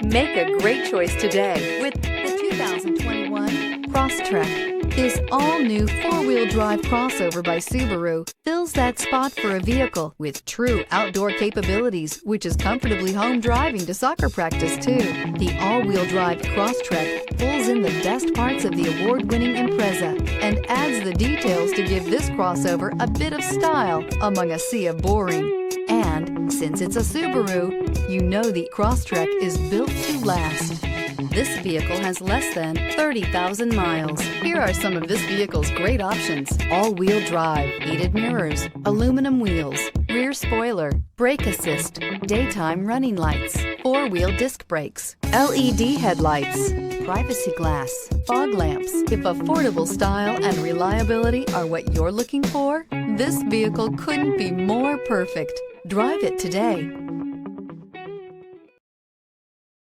Make a great choice today with the 2021 Crosstrek. This all-new four-wheel drive crossover by Subaru fills that spot for a vehicle with true outdoor capabilities, which is comfortably home driving to soccer practice too. The all-wheel drive Crosstrek pulls in the best parts of the award-winning Impreza and adds the details to give this crossover a bit of style among a sea of boring. And since it's a Subaru, you know the Crosstrek is built to last. This vehicle has less than 30,000 miles. Here are some of this vehicle's great options: all-wheel drive, heated mirrors, aluminum wheels, rear spoiler, brake assist, daytime running lights, four-wheel disc brakes, LED headlights, privacy glass, fog lamps. If affordable style and reliability are what you're looking for, this vehicle couldn't be more perfect. Drive it today.